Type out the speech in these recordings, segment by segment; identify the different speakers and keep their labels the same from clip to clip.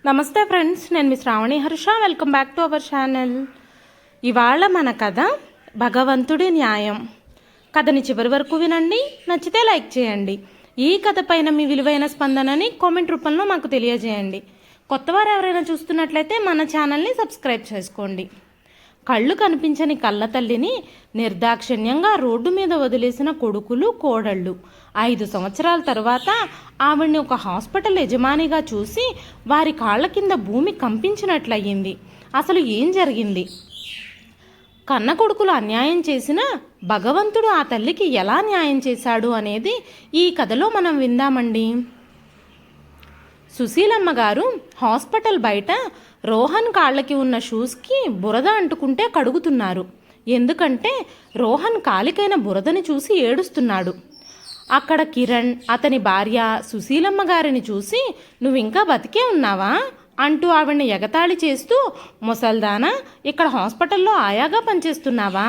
Speaker 1: నమస్తే ఫ్రెండ్స్, నేను మీ Sravani Harsha. Welcome back to our channel. ఇవాళ మన కథ భగవంతుడి న్యాయం. కథని చివరి వరకు వినండి, నచ్చితే లైక్ చేయండి. ఈ కథ పైన మీ విలువైన స్పందనని కామెంట్ రూపంలో మాకు తెలియజేయండి. కొత్తవారు ఎవరైనా చూస్తున్నట్లయితే మన ఛానల్ని సబ్స్క్రైబ్ చేసుకోండి. కళ్ళు కనిపించని కళ్ళ తల్లిని నిర్దాక్షిణ్యంగా రోడ్డు మీద వదిలేసిన కొడుకులు కోడళ్ళు 5 సంవత్సరాల తర్వాత ఆవిడ్ని ఒక హాస్పిటల్ యజమానిగా చూసి వారి కాళ్ళ కింద భూమి కంపించినట్లయింది. అసలు ఏం జరిగింది? కన్న కొడుకులు అన్యాయం చేసినా భగవంతుడు ఆ తల్లికి ఎలా న్యాయం చేశాడు అనేది ఈ కథలో మనం విందామండి. సుశీలమ్మ గారు హాస్పిటల్ బయట రోహన్ కాళ్ళకి ఉన్న షూస్కి బురద అంటుకుంటే కడుగుతున్నారు. ఎందుకంటే రోహన్ కాలికైన బురదని చూసి ఏడుస్తున్నాడు. అక్కడ కిరణ్ అతని భార్య సుశీలమ్మ గారిని చూసి, "నువ్వింకా బతికే ఉన్నావా?" అంటూ ఆవిడ్ని ఎగతాళి చేస్తూ, "ముసల్దానా, ఇక్కడ హాస్పిటల్లో ఆయాగా పనిచేస్తున్నావా?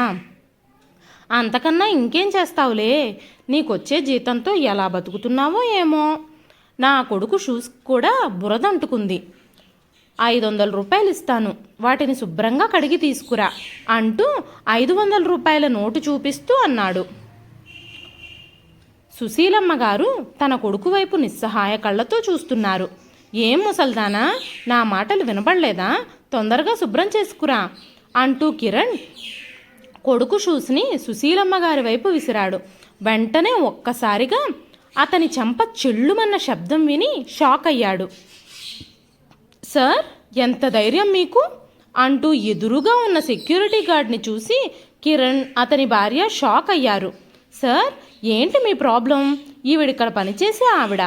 Speaker 1: అంతకన్నా ఇంకేం చేస్తావులే. నీకొచ్చే జీతంతో ఎలా బతుకుతున్నావో ఏమో. నా కొడుకు షూస్ కూడా బురద అంటుకుంది. 500 రూపాయలు ఇస్తాను, వాటిని శుభ్రంగా కడిగి తీసుకురా" అంటూ 500 రూపాయల నోటు చూపిస్తూ అన్నాడు. సుశీలమ్మ గారు తన కొడుకు వైపు నిస్సహాయ కళ్ళతో చూస్తున్నారు. "ఏం ముసల్దానా, నా మాటలు వినపడలేదా? తొందరగా శుభ్రం చేసుకురా" అంటూ కిరణ్ కొడుకు షూస్ని సుశీలమ్మ గారి వైపు విసిరాడు. వెంటనే ఒక్కసారిగా అతని చెంప చెల్లుమన్న శబ్దం విని షాక్ అయ్యాడు. "సార్, ఎంత ధైర్యం మీకు?" అంటూ ఎదురుగా ఉన్న సెక్యూరిటీ గార్డ్ని చూసి కిరణ్ అతని భార్య షాక్ అయ్యారు. "సార్, ఏంటి మీ ప్రాబ్లం? ఈవిడిక్కడ పనిచేసే ఆవిడ.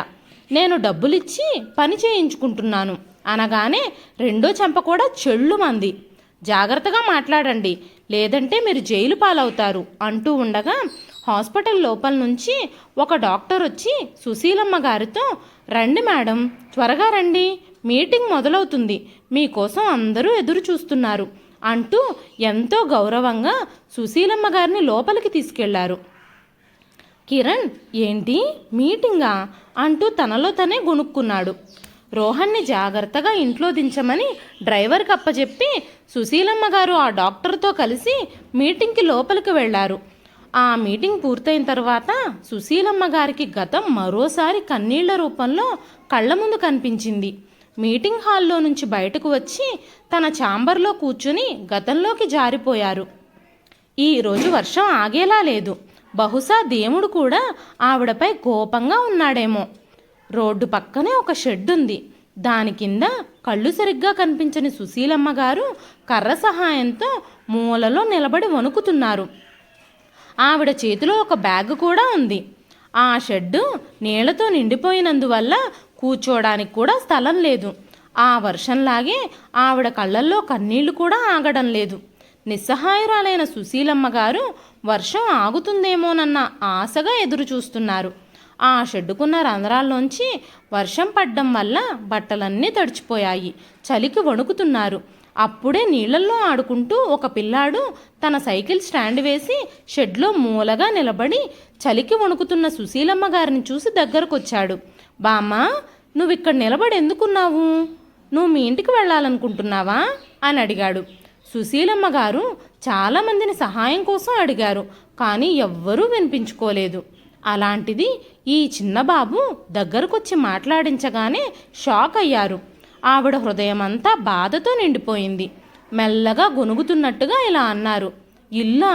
Speaker 1: నేను డబ్బులిచ్చి పని చేయించుకుంటున్నాను" అనగానే రెండో చెంప కూడా చెల్లుమంది. "జాగ్రత్తగా మాట్లాడండి, లేదంటే మీరు జైలు పాలవుతారు" అంటూ ఉండగా హాస్పిటల్ లోపల నుంచి ఒక డాక్టర్ వచ్చి సుశీలమ్మ గారితో, "రండి మేడం, త్వరగా రండి, మీటింగ్ మొదలవుతుంది, మీకోసం అందరూ ఎదురు చూస్తున్నారు" అంటూ ఎంతో గౌరవంగా సుశీలమ్మ గారిని లోపలికి తీసుకెళ్లారు. కిరణ్, "ఏంటి మీటింగా?" అంటూ తనలో తనే గొనుక్కున్నాడు. రోహన్ని జాగ్రత్తగా ఇంట్లో దించమని డ్రైవర్కి అప్పచెప్పి సుశీలమ్మ గారు ఆ డాక్టర్తో కలిసి మీటింగ్కి లోపలికి వెళ్లారు. ఆ మీటింగ్ పూర్తయిన తర్వాత సుశీలమ్మ గారికి గతం మరోసారి కన్నీళ్ల రూపంలో కళ్ళ ముందు కనిపించింది. మీటింగ్ హాల్లో నుంచి బయటకు వచ్చి తన ఛాంబర్లో కూర్చుని గతంలోకి జారిపోయారు. ఈరోజు వర్షం ఆగేలా లేదు. బహుశా దేవుడు కూడా ఆవిడపై కోపంగా ఉన్నాడేమో. రోడ్డు పక్కనే ఒక షెడ్ ఉంది. దాని కింద కళ్ళు సరిగ్గా కనిపించని సుశీలమ్మ గారు కర్ర సహాయంతో మూలలో నిలబడి వణుకుతున్నారు. ఆవిడ చేతిలో ఒక బ్యాగ్ కూడా ఉంది. ఆ షెడ్డు నీళ్లతో నిండిపోయినందువల్ల కూర్చోడానికి కూడా స్థలం లేదు. ఆ వర్షంలాగే ఆవిడ కళ్ళల్లో కన్నీళ్లు కూడా ఆగడం లేదు. నిస్సహాయురాలైన సుశీలమ్మ గారు వర్షం ఆగుతుందేమోనన్న ఆశగా ఎదురు చూస్తున్నారు. ఆ షెడ్డుకున్న రంధ్రాల్లోంచి వర్షం పడ్డం వల్ల బట్టలన్నీ తడిచిపోయాయి. చలికి వణుకుతున్నారు. అప్పుడే నీళ్లల్లో ఆడుకుంటూ ఒక పిల్లాడు తన సైకిల్ స్టాండ్ వేసి షెడ్లో మూలగా నిలబడి చలికి వణుకుతున్న సుశీలమ్మ గారిని చూసి దగ్గరకొచ్చాడు. "బామ్మ, నువ్విక్కడ నిలబడి ఎందుకున్నావు? నువ్వు మీ ఇంటికి వెళ్ళాలనుకుంటున్నావా?" అని అడిగాడు. సుశీలమ్మ గారు చాలామందిని సహాయం కోసం అడిగారు, కానీ ఎవ్వరూ వినిపించుకోలేదు. అలాంటిది ఈ చిన్న బాబు దగ్గరకొచ్చి మాట్లాడించగానే షాక్ అయ్యారు. ఆవిడ హృదయమంతా బాధతో నిండిపోయింది. మెల్లగా గొనుగుతున్నట్టుగా ఇలా అన్నారు, "ఇల్లా?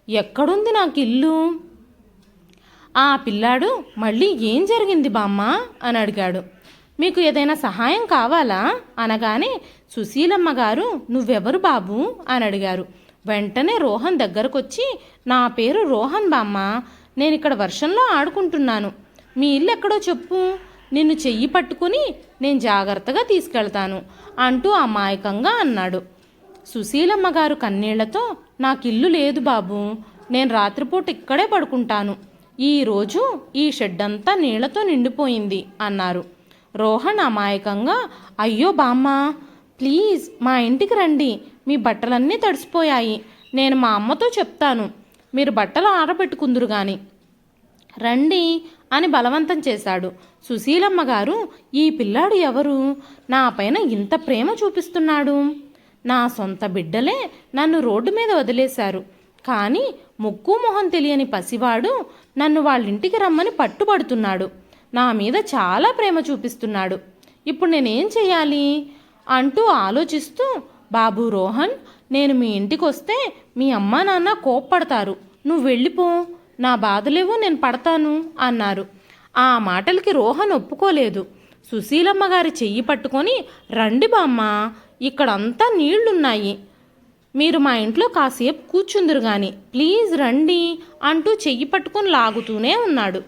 Speaker 1: ఎక్కడుంది నాకు ఇల్లు?" ఆ పిల్లాడు మళ్ళీ, "ఏం జరిగింది బామ్మ?" అని అడిగాడు. "మీకు ఏదైనా సహాయం కావాలా?" అనగానే సుశీలమ్మ గారు, "నువ్వెవరు బాబు?" అని అడిగారు. వెంటనే రోహన్ దగ్గరకొచ్చి, "నా పేరు రోహన్ బామ్మ, నేను ఇక్కడ వర్షంలో ఆడుకుంటున్నాను. మీ ఇల్లు ఎక్కడో చెప్పు, నిన్ను చెయ్యి పట్టుకుని నేను జాగ్రత్తగా తీసుకెళ్తాను" అంటూ అమాయకంగా అన్నాడు. సుశీలమ్మ గారు కన్నీళ్లతో, "నాకిల్లు లేదు బాబు, నేను రాత్రిపూట ఇక్కడే పడుకుంటాను. ఈరోజు ఈ షెడ్ అంతా నీళ్లతో నిండిపోయింది" అన్నారు. రోహన్ అమాయకంగా, "అయ్యో బామ్మ, ప్లీజ్ మా ఇంటికి రండి, మీ బట్టలన్నీ తడిసిపోయాయి. నేను మా అమ్మతో చెప్తాను, మీరు బట్టలు ఆరబెట్టుకుందురు గాని రండి" అని బలవంతం చేశాడు. సుశీలమ్మ గారు, ఈ పిల్లాడు ఎవరు? నా పైన ఇంత ప్రేమ చూపిస్తున్నాడు. నా సొంత బిడ్డలే నన్ను రోడ్డు మీద వదిలేశారు, కానీ ముక్కు మొహం తెలియని పసివాడు నన్ను వాళ్ళింటికి రమ్మని పట్టుబడుతున్నాడు. నా మీద చాలా ప్రేమ చూపిస్తున్నాడు. ఇప్పుడు నేనేం చెయ్యాలి అంటూ ఆలోచిస్తూ, బాబు రోహన్, నేను మీ ఇంటికి వస్తే మీ అమ్మా నాన్న కోప్పడతారు. నువ్వు వెళ్ళిపో, నా బాధలేవో నేను పడతాను అన్నారు. ఆ మాటలకి రోహన్ ఒప్పుకోలేదు. సుశీలమ్మ గారి చెయ్యి పట్టుకొని, రండి బామ్మ, ఇక్కడంతా నీళ్లున్నాయి, మీరు మా ఇంట్లో కాసేపు కూర్చుందురు గాని, ప్లీజ్ రండి అంటూ చెయ్యి పట్టుకొని లాగుతూనే ఉన్నాడు.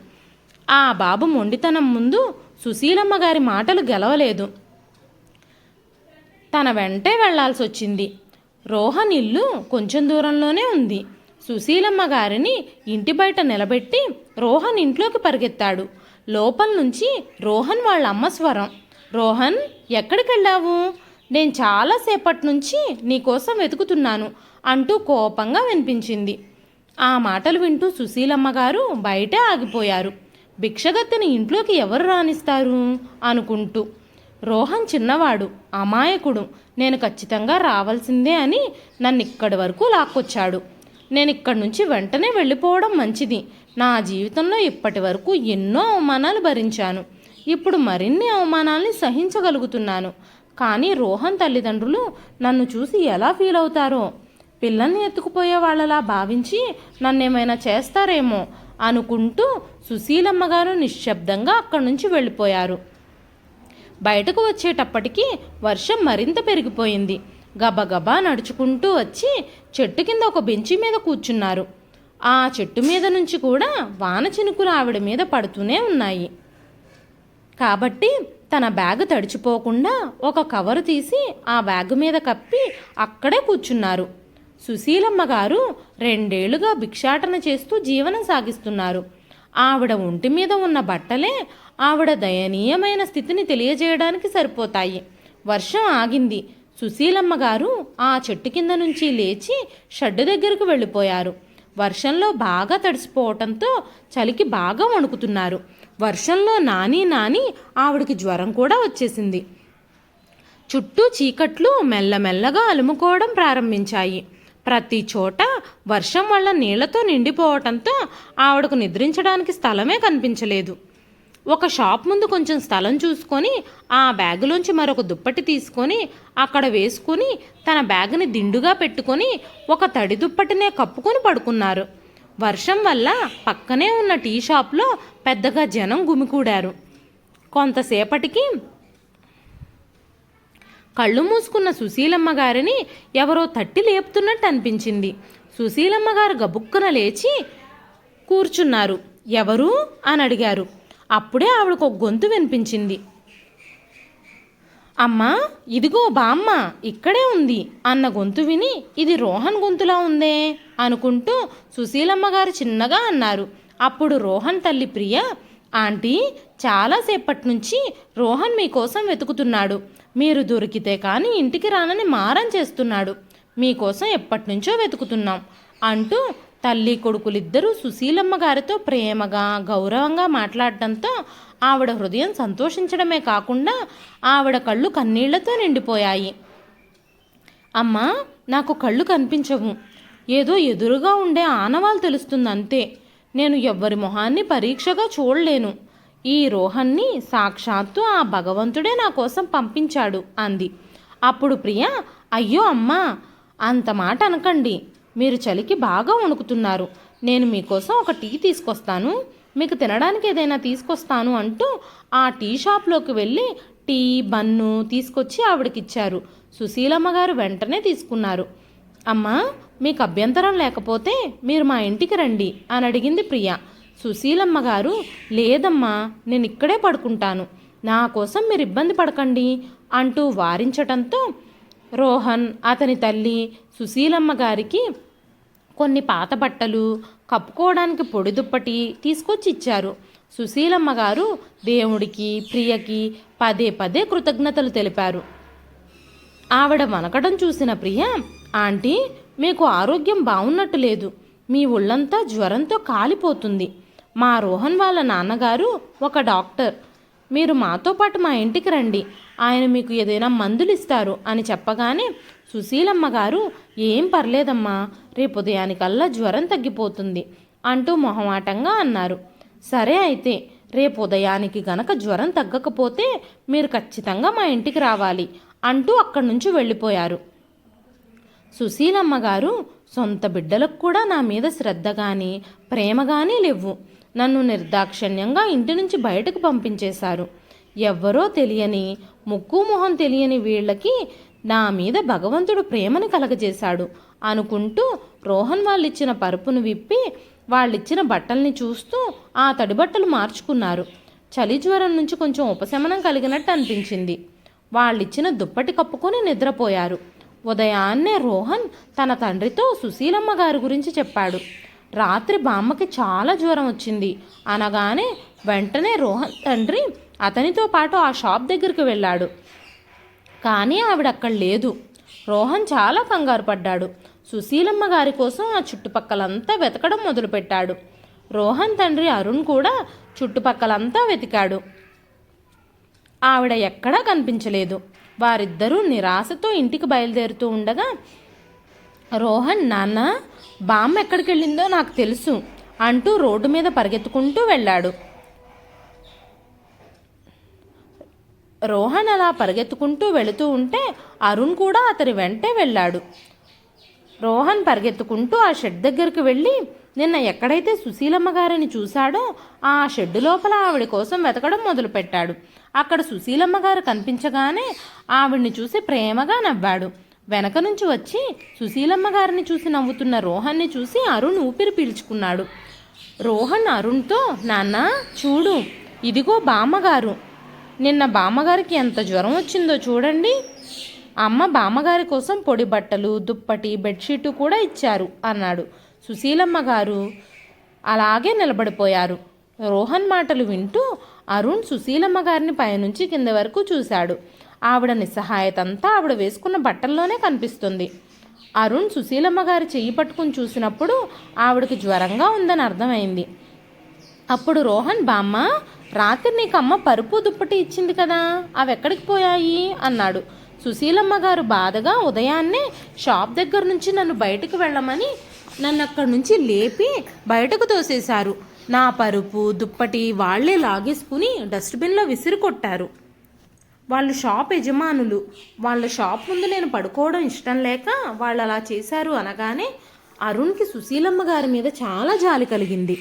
Speaker 1: ఆ బాబు మొండితనం ముందు సుశీలమ్మ గారి మాటలు గెలవలేదు. తన వెంటే వెళ్లాల్సి వచ్చింది. రోహన్ ఇల్లు కొంచెం దూరంలోనే ఉంది. సుశీలమ్మ గారిని ఇంటి బయట నిలబెట్టి రోహన్ ఇంట్లోకి పరిగెత్తాడు. లోపల నుంచి రోహన్ వాళ్ళ అమ్మ స్వరం, రోహన్, ఎక్కడికి వెళ్ళావు? నేను చాలాసేపటి నుంచి నీకోసం వెతుకుతున్నాను అంటూ కోపంగా వినిపించింది. ఆ మాటలు వింటూ సుశీలమ్మ గారు బయటే ఆగిపోయారు. భిక్షగత్తెని ఇంట్లోకి ఎవరు రానిస్తారు అనుకుంటూ. రోహన్ చిన్నవాడు, అమాయకుడు, నేను ఖచ్చితంగా రావాల్సిందే అని నన్ను ఇక్కడి వరకు లాక్కొచ్చాడు. నేను ఇక్కడి నుంచి వెంటనే వెళ్ళిపోవడం మంచిది. నా జీవితంలో ఇప్పటి వరకు ఎన్నో అవమానాలు భరించాను. ఇప్పుడు మరిన్ని అవమానాల్ని సహించగలుగుతున్నాను. కానీ రోహన్ తల్లిదండ్రులు నన్ను చూసి ఎలా ఫీల్ అవుతారో, పిల్లల్ని ఎత్తుకుపోయే వాళ్ళలా భావించి నన్నేమైనా చేస్తారేమో అనుకుంటూ సుశీలమ్మ గారు నిశ్శబ్దంగా అక్కడి నుంచి వెళ్ళిపోయారు. బయటకు వచ్చేటప్పటికి వర్షం మరింత పెరిగిపోయింది. గబగబా నడుచుకుంటూ వచ్చి చెట్టు కింద ఒక బెంచి మీద కూర్చున్నారు. ఆ చెట్టు మీద నుంచి కూడా వాన చినుకులు ఆవిడ మీద పడుతూనే ఉన్నాయి. కాబట్టి తన బ్యాగ్ తడిచిపోకుండా ఒక కవరు తీసి ఆ బ్యాగ్ మీద కప్పి అక్కడే కూర్చున్నారు. సుశీలమ్మ గారు 2 ఏళ్లుగా భిక్షాటన చేస్తూ జీవనం సాగిస్తున్నారు. ఆవిడ ఒంటి మీద ఉన్న బట్టలే ఆవిడ దయనీయమైన స్థితిని తెలియజేయడానికి సరిపోతాయి. వర్షం ఆగింది. సుశీలమ్మ గారు ఆ చెట్టు కింద నుంచి లేచి షెడ్డు దగ్గరకు వెళ్ళిపోయారు. వర్షంలో బాగా తడిసిపోవటంతో చలికి బాగా వణుకుతున్నారు. వర్షంలో నాని ఆవిడికి జ్వరం కూడా వచ్చేసింది. చుట్టూ చీకట్లు మెల్లమెల్లగా అలుముకోవడం ప్రారంభించాయి. ప్రతి చోట వర్షం వల్ల నీళ్లతో నిండిపోవటంతో ఆవిడకు నిద్రించడానికి స్థలమే కనిపించలేదు. ఒక షాప్ ముందు కొంచెం స్థలం చూసుకొని ఆ బ్యాగులోంచి మరొక దుప్పటి తీసుకొని అక్కడ వేసుకొని తన బ్యాగుని దిండుగా పెట్టుకొని ఒక తడి దుప్పటినే కప్పుకొని పడుకున్నారు. వర్షం వల్ల పక్కనే ఉన్న టీ షాప్లో పెద్దగా జనం గుమికూడారు. కొంతసేపటికి కళ్ళు మూసుకున్న సుశీలమ్మ గారిని ఎవరో తట్టి లేపుతున్నట్టు అనిపించింది. సుశీలమ్మ గారు గబుక్కున లేచి కూర్చున్నారు. ఎవరు అని అడిగారు. అప్పుడే ఆవిడకు ఒక గొంతు వినిపించింది. అమ్మా, ఇదిగో బామ్మ ఇక్కడే ఉంది అన్న గొంతు విని ఇది రోహన్ గొంతులా ఉందే అనుకుంటూ సుశీలమ్మ గారు చిన్నగా అన్నారు. అప్పుడు రోహన్ తల్లి ప్రియ, ఆంటీ, చాలాసేపటి నుంచి రోహన్ మీకోసం వెతుకుతున్నాడు. మీరు దొరికితే కానీ ఇంటికి రానని మారం చేస్తున్నాడు. మీకోసం ఎప్పటినుంచో వెతుకుతున్నాం అంటూ తల్లి కొడుకులిద్దరూ సుశీలమ్మ గారితో ప్రేమగా గౌరవంగా మాట్లాడటంతో ఆవిడ హృదయం సంతోషించడమే కాకుండా ఆవిడ కళ్ళు కన్నీళ్లతో నిండిపోయాయి. అమ్మా, నాకు కళ్ళు కనిపించవు, ఏదో ఎదురుగా ఉండే ఆనవాలు తెలుస్తుంది అంతే. నేను ఎవ్వరి మొహాన్ని పరీక్షగా చూడలేను. ఈ రోహన్ని సాక్షాత్తు ఆ భగవంతుడే నా కోసం పంపించాడు అంది. అప్పుడు ప్రియ, అయ్యో అమ్మా, అంత మాట అనకండి. మీరు చలికి బాగా వణుకుతున్నారు. నేను మీకోసం ఒక టీ తీసుకొస్తాను, మీకు తినడానికి ఏదైనా తీసుకొస్తాను అంటూ ఆ టీ షాప్లోకి వెళ్ళి టీ బన్ను తీసుకొచ్చి ఆవిడకిచ్చారు. సుశీలమ్మ గారు వెంటనే తీసుకున్నారు. అమ్మా, మీకు అభ్యంతరం లేకపోతే మీరు మా ఇంటికి రండి అని అడిగింది ప్రియ. సుశీలమ్మ గారు, లేదమ్మా, నేను ఇక్కడే పడుకుంటాను, నా కోసం మీరు ఇబ్బంది పడకండి అంటూ వారించటంతో రోహన్, అతని తల్లి సుశీలమ్మ గారికి కొన్ని పాత బట్టలు, కప్పుకోవడానికి పొడి దుప్పటి తీసుకొచ్చి ఇచ్చారు. సుశీలమ్మ గారు దేవుడికి ప్రియకి పదే పదే కృతజ్ఞతలు తెలిపారు. ఆవిడ వనకడం చూసిన ప్రియ, ఆంటీ, మీకు ఆరోగ్యం బాగున్నట్టు లేదు, మీ ఒళ్ళంతా జ్వరంతో కాలిపోతుంది, మా రోహన్ వాళ్ళ నాన్నగారు ఒక డాక్టర్. మీరు మాతో పాటు మా ఇంటికి రండి, ఆయన మీకు ఏదైనా మందులు ఇస్తారు అని చెప్పగానే సుశీలమ్మ గారు, ఏం పర్లేదమ్మా, రేపు ఉదయానికల్లా జ్వరం తగ్గిపోతుంది అంటూ మొహమాటంగా అన్నారు. సరే అయితే రేపు ఉదయానికి గనక జ్వరం తగ్గకపోతే మీరు ఖచ్చితంగా మా ఇంటికి రావాలి అంటూ అక్కడి నుంచి వెళ్ళిపోయారు. సుశీలమ్మ గారు, సొంత బిడ్డలకు కూడా నా మీద శ్రద్ధ కానీ ప్రేమ కానీ లేవు. నన్ను నిర్దాక్షిణ్యంగా ఇంటి నుంచి బయటకు పంపించేశారు. ఎవ్వరో తెలియని, ముక్కు మొహం తెలియని వీళ్ళకి నా మీద భగవంతుడు ప్రేమని కలగజేశాడు అనుకుంటూ రోహన్ వాళ్ళిచ్చిన పరుపును విప్పి వాళ్ళిచ్చిన బట్టల్ని చూస్తూ ఆ తడి బట్టలు మార్చుకున్నారు. చలి జ్వరం నుంచి కొంచెం ఉపశమనం కలిగినట్టు అనిపించింది. వాళ్ళిచ్చిన దుప్పటి కప్పుకొని నిద్రపోయారు. ఉదయాన్నే రోహన్ తన తండ్రితో సుశీలమ్మ గారి గురించి చెప్పాడు. రాత్రి బామ్మకి చాలా జ్వరం వచ్చింది అనగానే వెంటనే రోహన్ తండ్రి అతనితో పాటు ఆ షాప్ దగ్గరికి వెళ్ళాడు. కానీ ఆవిడ అక్కడ లేదు. రోహన్ చాలా కంగారు పడ్డాడు. సుశీలమ్మ గారి కోసం ఆ చుట్టుపక్కలంతా వెతకడం మొదలుపెట్టాడు. రోహన్ తండ్రి అరుణ్ కూడా చుట్టుపక్కలంతా వెతికాడు. ఆవిడ ఎక్కడా కనిపించలేదు. వారిద్దరూ నిరాశతో ఇంటికి బయలుదేరుతూ ఉండగా రోహన్, నాన్న, బామ్మ ఎక్కడికి వెళ్ళిందో నాకు తెలుసు అంటూ రోడ్డు మీద పరిగెత్తుకుంటూ వెళ్ళాడు. రోహన్ అలా పరిగెత్తుకుంటూ వెళుతూ ఉంటే అరుణ్ కూడా అతని వెంటే వెళ్ళాడు. రోహన్ పరిగెత్తుకుంటూ ఆ షెడ్ దగ్గరికి వెళ్ళి నిన్న ఎక్కడైతే సుశీలమ్మ గారిని చూశాడో ఆ షెడ్డు లోపల ఆవిడ కోసం వెతకడం మొదలుపెట్టాడు. అక్కడ సుశీలమ్మ గారు కనిపించగానే ఆవిడ్ని చూసి ప్రేమగా నవ్వాడు. వెనక నుంచి వచ్చి సుశీలమ్మ గారిని చూసి నవ్వుతున్న రోహన్ని చూసి అరుణ్ ఊపిరి పీల్చుకున్నాడు. రోహన్ అరుణ్తో, నాన్న చూడు, ఇదిగో బామ్మగారు. నిన్న బామ్మగారికి ఎంత జ్వరం వచ్చిందో చూడండి. అమ్మ బామ్మగారి కోసం పొడి బట్టలు, దుప్పటి, బెడ్షీటు కూడా ఇచ్చారు అన్నాడు. సుశీలమ్మ గారు అలాగే నిలబడిపోయారు. రోహన్ మాటలు వింటూ అరుణ్ సుశీలమ్మ గారిని పైనుంచి కింద వరకు చూశాడు. ఆవిడ నిస్సహాయతంతా ఆవిడ వేసుకున్న బట్టల్లోనే కనిపిస్తుంది. అరుణ్ సుశీలమ్మ గారి చెయ్యి పట్టుకుని చూసినప్పుడు ఆవిడకి జ్వరంగా ఉందని అర్థమైంది. అప్పుడు రోహన్, బామ్మ, రాత్రి నీకమ్మ పరుపు దుప్పటి ఇచ్చింది కదా, అవి ఎక్కడికి పోయాయి అన్నాడు. సుశీలమ్మ గారు బాధగా ఉదయాన్నే షాప్ దగ్గర నుంచి నన్ను బయటకు వెళ్ళమని నన్ను అక్కడి నుంచి లేపి బయటకు తోసేశారు. నా పరుపు దుప్పటి వాళ్లే లాగేసుకుని డస్ట్బిన్లో విసిరి కొట్టారు. వాళ్ళు షాప్ యజమానులు. వాళ్ళ షాప్ ముందు నేను పడుకోవడం ఇష్టం లేక వాళ్ళు అలా చేశారు అనగానే అరుణ్కి సుశీలమ్మ గారి మీద చాలా జాలి కలిగింది.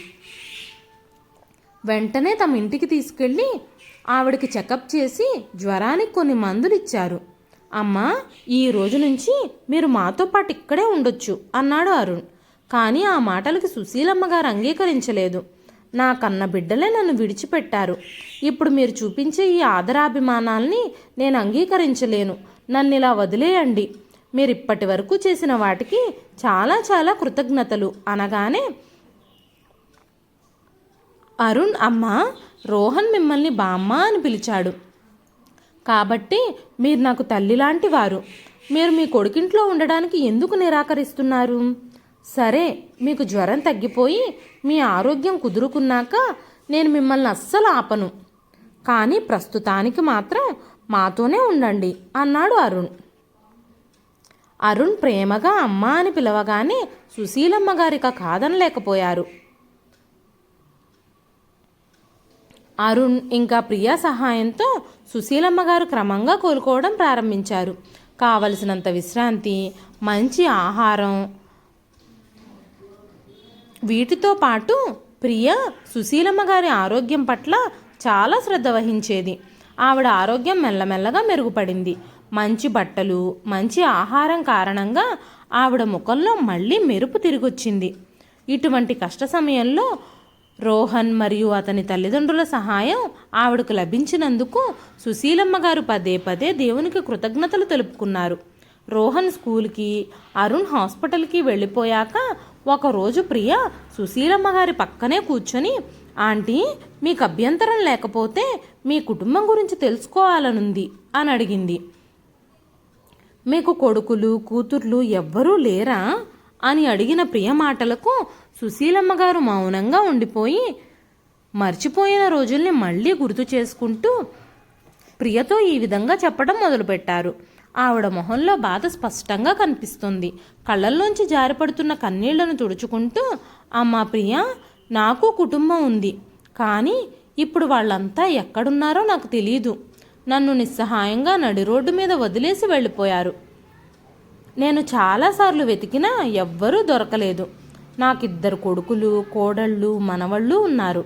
Speaker 1: వెంటనే తమ ఇంటికి తీసుకెళ్ళి ఆవిడకి చెకప్ చేసి జ్వరానికి కొన్ని మందులు ఇచ్చారు. అమ్మా, ఈ రోజు నుంచి మీరు మాతో పాటు ఇక్కడే ఉండొచ్చు అన్నాడు అరుణ్. కానీ ఆ మాటలకి సుశీలమ్మ గారు అంగీకరించలేదు. నా కన్న బిడ్డలే నన్ను విడిచిపెట్టారు. ఇప్పుడు మీరు చూపించే ఈ ఆదరాభిమానాల్ని నేను అంగీకరించలేను. నన్ను ఇలా వదిలేయండి. మీరు ఇప్పటి వరకు చేసిన వాటికి చాలా చాలా కృతజ్ఞతలు అనగానే అరుణ్, అమ్మ, రోహన్ మిమ్మల్ని బామ్మ అని పిలిచాడు. కాబట్టి మీరు నాకు తల్లిలాంటి వారు. మీరు మీ కొడుకింట్లో ఉండడానికి ఎందుకు నిరాకరిస్తున్నారు? సరే, మీకు జ్వరం తగ్గిపోయి మీ ఆరోగ్యం కుదురుకున్నాక నేను మిమ్మల్ని అస్సలు ఆపను. కానీ ప్రస్తుతానికి మాత్రం మాతోనే ఉండండి అన్నాడు అరుణ్. అరుణ్ ప్రేమగా అమ్మ అని పిలవగానే సుశీలమ్మ గారిక కాదనలేకపోయారు. అరుణ్ ఇంకా ప్రియా సహాయంతో సుశీలమ్మ గారు క్రమంగా కోలుకోవడం ప్రారంభించారు. కావలసినంత విశ్రాంతి, మంచి ఆహారం, వీటితో పాటు ప్రియ సుశీలమ్మ గారి ఆరోగ్యం పట్ల చాలా శ్రద్ధ వహించేది. ఆవిడ ఆరోగ్యం మెల్లమెల్లగా మెరుగుపడింది. మంచి బట్టలు, మంచి ఆహారం కారణంగా ఆవిడ ముఖంలో మళ్ళీ మెరుపు తిరిగొచ్చింది. ఇటువంటి కష్ట సమయంలో రోహన్ మరియు అతని తల్లిదండ్రుల సహాయం ఆవిడకు లభించినందుకు సుశీలమ్మ గారు పదే పదే దేవునికి కృతజ్ఞతలు తెలుపుకున్నారు. రోహన్ స్కూల్కి, అరుణ్ హాస్పిటల్కి వెళ్ళిపోయాక ఒకరోజు ప్రియ సుశీలమ్మ గారి పక్కనే కూర్చొని, ఆంటీ, మీకు అభ్యంతరం లేకపోతే మీ కుటుంబం గురించి తెలుసుకోవాలనుంది అని అడిగింది. మీకు కొడుకులు, కూతుర్లు ఎవ్వరూ లేరా అని అడిగిన ప్రియ మాటలకు సుశీలమ్మ గారు మౌనంగా ఉండిపోయి, మర్చిపోయిన రోజుల్ని మళ్ళీ గుర్తు చేసుకుంటూ ప్రియతో ఈ విధంగా చెప్పడం మొదలుపెట్టారు. ఆవిడ మొహంలో బాధ స్పష్టంగా కనిపిస్తుంది. కళ్ళల్లోంచి జారిపడుతున్న కన్నీళ్లను తుడుచుకుంటూ, అమ్మా ప్రియ, నాకు కుటుంబం ఉంది, కానీ ఇప్పుడు వాళ్ళంతా ఎక్కడున్నారో నాకు తెలీదు. నన్ను నిస్సహాయంగా నడి రోడ్డు మీద వదిలేసి వెళ్ళిపోయారు. నేను చాలాసార్లు వెతికినా ఎవ్వరూ దొరకలేదు. నాకిద్దరు కొడుకులు, కోడళ్ళు, మనవళ్ళు ఉన్నారు.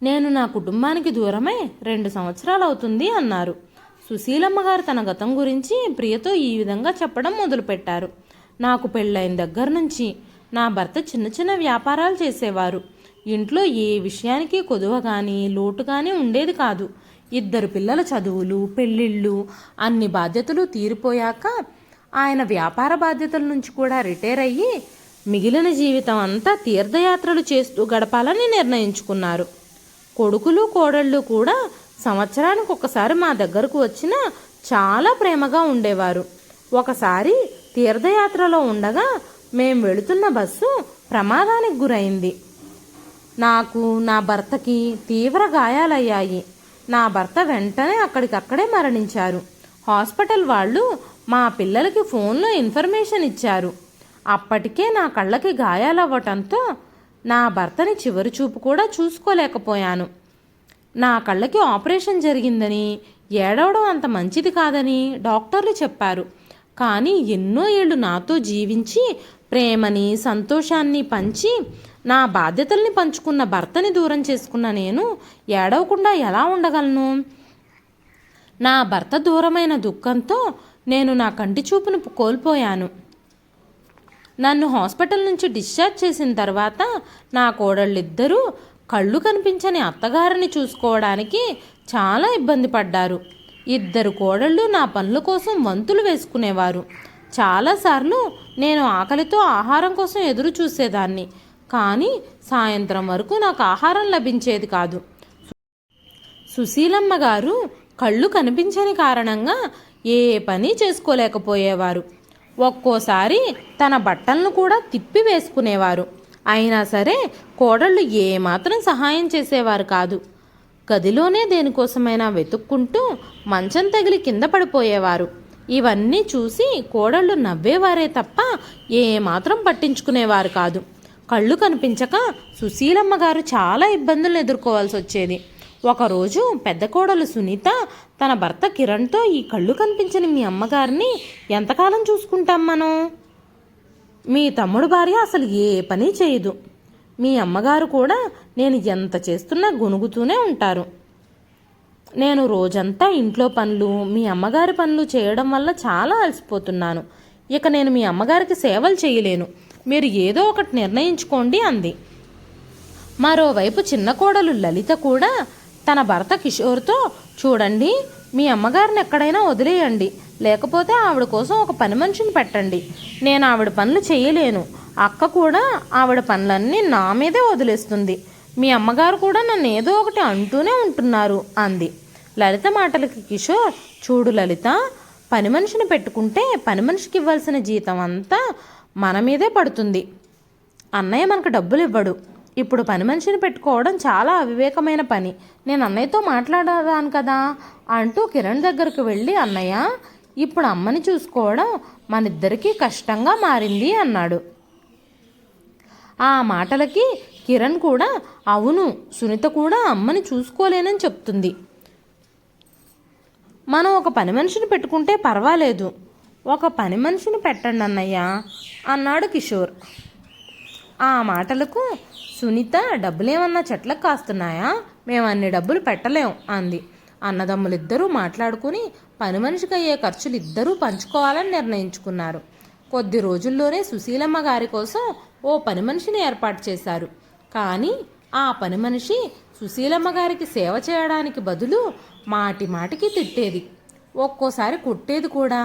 Speaker 1: నేను నా కుటుంబానికి దూరమై 2 సంవత్సరాలు అవుతుంది అన్నారు. సుశీలమ్మ గారు తన గతం గురించి ప్రియతో ఈ విధంగా చెప్పడం మొదలుపెట్టారు. నాకు పెళ్ళైన దగ్గర నుంచి నా భర్త చిన్న చిన్న వ్యాపారాలు చేసేవారు. ఇంట్లో ఏ విషయానికి కొదువ కానీ లోటు కానీ ఉండేది కాదు. 2 పిల్లల చదువులు, పెళ్ళిళ్ళు, అన్ని బాధ్యతలు తీరిపోయాక ఆయన వ్యాపార బాధ్యతల నుంచి కూడా రిటైర్ అయ్యి మిగిలిన జీవితం అంతా తీర్థయాత్రలు చేస్తూ గడపాలని నిర్ణయించుకున్నారు. కొడుకులు, కోడళ్ళు కూడా సంవత్సరానికి ఒకసారి మా దగ్గరకు వచ్చినా చాలా ప్రేమగా ఉండేవారు. ఒకసారి తీర్థయాత్రలో ఉండగా మేం వెళుతున్న బస్సు ప్రమాదానికి గురైంది. నాకు, నా భర్తకి తీవ్ర గాయాలయ్యాయి. నా భర్త వెంటనే అక్కడికక్కడే మరణించారు. హాస్పిటల్ వాళ్ళు మా పిల్లలకి ఫోన్లో ఇన్ఫర్మేషన్ ఇచ్చారు. అప్పటికే నా కళ్ళకి గాయాలవ్వటంతో నా భర్తని చివరి చూపు కూడా చూసుకోలేకపోయాను. నా కళ్ళకి ఆపరేషన్ జరిగిందని, ఏడవడం అంత మంచిది కాదని డాక్టర్లు చెప్పారు. కానీ ఎన్నో ఏళ్ళు నాతో జీవించి ప్రేమని, సంతోషాన్ని పంచి నా బాధ్యతల్ని పంచుకున్న భర్తని దూరం చేసుకున్న నేను ఏడవకుండా ఎలా ఉండగలను? నా భర్త దూరమైన దుఃఖంతో నేను నా కంటి చూపును కోల్పోయాను. నన్ను హాస్పిటల్ నుంచి డిశ్చార్జ్ చేసిన తర్వాత నా కోడళ్ళిద్దరూ కళ్ళు కనిపించని అత్తగారిని చూసుకోవడానికి చాలా ఇబ్బంది పడ్డారు. 2 కోడళ్ళు నా పనుల కోసం వంతులు వేసుకునేవారు. చాలాసార్లు నేను ఆకలితో ఆహారం కోసం ఎదురు చూసేదాన్ని, కానీ సాయంత్రం వరకు నాకు ఆహారం లభించేది కాదు. సుశీలమ్మ గారు కళ్ళు కనిపించని కారణంగా ఏ పని చేసుకోలేకపోయేవారు. ఒక్కోసారి తన బట్టలను కూడా తిప్పి వేసుకునేవారు. అయినా సరే కోడళ్ళు ఏమాత్రం సహాయం చేసేవారు కాదు. గదిలోనే దేనికోసమైనా వెతుక్కుంటూ మంచం తగిలి కింద పడిపోయేవారు. ఇవన్నీ చూసి కోడళ్ళు నవ్వేవారే తప్ప ఏమాత్రం పట్టించుకునేవారు కాదు. కళ్ళు కనిపించక సుశీలమ్మ గారు చాలా ఇబ్బందులను ఎదుర్కోవాల్సి వచ్చేది. ఒకరోజు పెద్ద కోడలు సునీత తన భర్త కిరణ్తో, ఈ కళ్ళు కనిపించని మీ అమ్మగారిని ఎంతకాలం చూసుకుంటాం మనం? మీ తమ్ముడు భార్య అసలు ఏ పని చేయదు. మీ అమ్మగారు కూడా నేను ఎంత చేస్తున్నా గొనుగుతూనే ఉంటారు. నేను రోజంతా ఇంట్లో పనులు, మీ అమ్మగారి పనులు చేయడం వల్ల చాలా అలసిపోతున్నాను. ఇక నేను మీ అమ్మగారికి సేవలు చేయలేను. మీరు ఏదో ఒకటి నిర్ణయించుకోండి అంది. మరోవైపు చిన్న కోడలు లలిత కూడా తన భర్త కిషోర్తో, చూడండి, మీ అమ్మగారిని ఎక్కడైనా వదిలేయండి, లేకపోతే ఆవిడ కోసం ఒక పని మనిషిని పెట్టండి. నేను ఆవిడ పనులు చేయలేను. అక్క కూడా ఆవిడ పనులన్నీ నా మీదే వదిలేస్తుంది. మీ అమ్మగారు కూడా నన్ను ఏదో ఒకటి అంటూనే ఉంటున్నారు అంది. లలిత మాటలకి కిషోర్, చూడు లలిత, పని మనిషిని పెట్టుకుంటే పని మనిషికి ఇవ్వాల్సిన జీతం అంతా మన మీదే పడుతుంది. అన్నయ్య మనకు డబ్బులు ఇవ్వడు. ఇప్పుడు పని మనిషిని పెట్టుకోవడం చాలా అవివేకమైన పని. నేను అన్నయ్యతో మాట్లాడాను కదా అంటూ కిరణ్ దగ్గరకు వెళ్ళి, అన్నయ్య, ఇప్పుడు అమ్మని చూసుకోవడం మనిద్దరికీ కష్టంగా మారింది అన్నాడు. ఆ మాటలకి కిరణ్ కూడా, అవును, సునీత కూడా అమ్మని చూసుకోలేనని చెప్తుంది. మనం ఒక పని మనిషిని పెట్టుకుంటే పర్వాలేదు. ఒక పని మనిషిని పెట్టండి అన్నయ్య అన్నాడు కిషోర్. ఆ మాటలకు సునీత, డబ్బులేమన్నా చెట్లకు కాస్తున్నాయా? మేము అన్ని డబ్బులు పెట్టలేం అంది. అన్నదమ్ములిద్దరూ మాట్లాడుకుని పని మనిషికి అయ్యే ఖర్చులు ఇద్దరూ పంచుకోవాలని నిర్ణయించుకున్నారు. కొద్ది రోజుల్లోనే సుశీలమ్మ గారి కోసం ఓ పని మనిషిని ఏర్పాటు చేశారు. కానీ ఆ పని మనిషి సుశీలమ్మ గారికి సేవ చేయడానికి బదులు మాటి మాటికి తిట్టేది, ఒక్కోసారి కొట్టేది కూడా.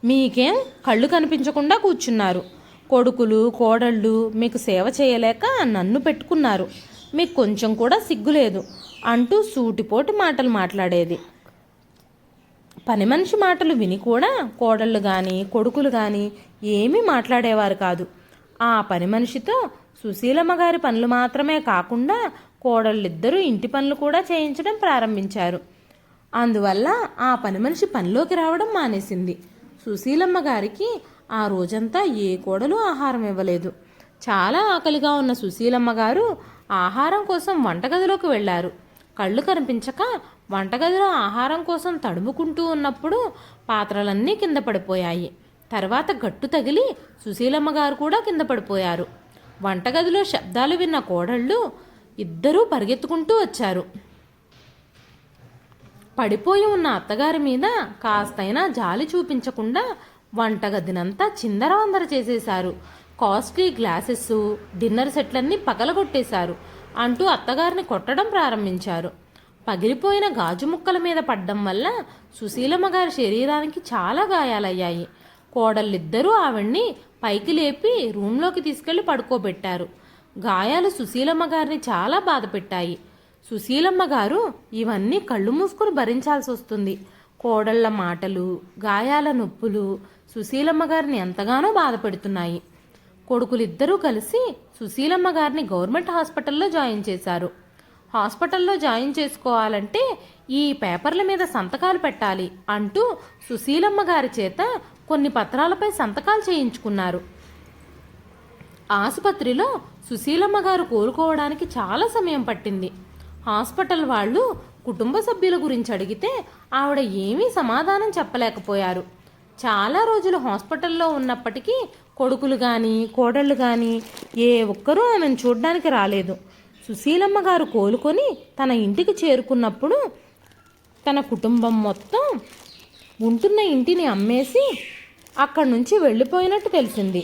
Speaker 1: మీకేం కళ్ళు కనిపించకుండా కూర్చున్నారు? కొడుకులు, కోడళ్ళు మీకు సేవ చేయలేక నన్ను పెట్టుకున్నారు. మీకు కొంచెం కూడా సిగ్గులేదు అంటూ సూటిపోటి మాటలు మాట్లాడేది. పని మనిషి మాటలు విని కూడా కోడళ్ళు కానీ కొడుకులు కానీ ఏమీ మాట్లాడేవారు కాదు. ఆ పని మనిషితో సుశీలమ్మ గారి పనులు మాత్రమే కాకుండా కోడళ్ళిద్దరూ ఇంటి పనులు కూడా చేయించడం ప్రారంభించారు. అందువల్ల ఆ పని మనిషి పనిలోకి రావడం మానేసింది. సుశీలమ్మ గారికి ఆ రోజంతా ఏ కోడలు ఆహారం ఇవ్వలేదు. చాలా ఆకలిగా ఉన్న సుశీలమ్మ గారు ఆహారం కోసం వంటగదిలోకి వెళ్ళారు. కళ్ళు కనిపించక వంటగదిలో ఆహారం కోసం తడుముకుంటూ ఉన్నప్పుడు పాత్రలన్నీ కింద పడిపోయాయి. తర్వాత గట్టు తగిలి సుశీలమ్మ గారు కూడా కింద పడిపోయారు. వంటగదిలో శబ్దాలు విన్న కోడళ్ళు ఇద్దరూ పరిగెత్తుకుంటూ వచ్చారు. పడిపోయి ఉన్న అత్తగారి మీద కాస్తైనా జాలి చూపించకుండా వంటగదినంతా చిందరవందర చేసేశారు. కాస్ట్లీ గ్లాసెస్, డిన్నర్ సెట్లన్నీ పగలగొట్టేశారు అంటూ అత్తగారిని కొట్టడం ప్రారంభించారు. పగిలిపోయిన గాజు ముక్కల మీద పడ్డం వల్ల సుశీలమ్మ గారి శరీరానికి చాలా గాయాలయ్యాయి. కోడళ్ళిద్దరూ ఆవిడ్ని పైకి లేపి రూంలోకి తీసుకెళ్లి పడుకోబెట్టారు. గాయాలు సుశీలమ్మ గారిని చాలా బాధ పెట్టాయి. సుశీలమ్మ గారు ఇవన్నీ కళ్ళు మూసుకుని భరించాల్సి వస్తుంది. కోడళ్ల మాటలు, గాయాల నొప్పులు సుశీలమ్మ గారిని ఎంతగానో బాధ పెడుతున్నాయి. కొడుకులిద్దరూ కలిసి సుశీలమ్మ గారిని గవర్నమెంట్ హాస్పిటల్లో జాయిన్ చేశారు. హాస్పిటల్లో జాయిన్ చేసుకోవాలంటే ఈ పేపర్ల మీద సంతకాలు పెట్టాలి అంటూ సుశీలమ్మ గారి చేత కొన్ని పత్రాలపై సంతకాలు చేయించుకున్నారు. ఆసుపత్రిలో సుశీలమ్మ గారు కోలుకోవడానికి చాలా సమయం పట్టింది. హాస్పిటల్ వాళ్ళు కుటుంబ సభ్యుల గురించి అడిగితే ఆవిడ ఏమీ సమాధానం చెప్పలేకపోయారు. చాలా రోజులు హాస్పిటల్లో ఉన్నప్పటికీ కొడుకులు కానీ కోడళ్ళు కానీ ఏ ఒక్కరూ ఆమెను చూడ్డానికి రాలేదు. సుశీలమ్మ గారు కోలుకొని తన ఇంటికి చేరుకున్నప్పుడు తన కుటుంబం మొత్తం ఉంటున్న ఇంటిని అమ్మేసి అక్కడి నుంచి వెళ్ళిపోయినట్టు తెలిసింది.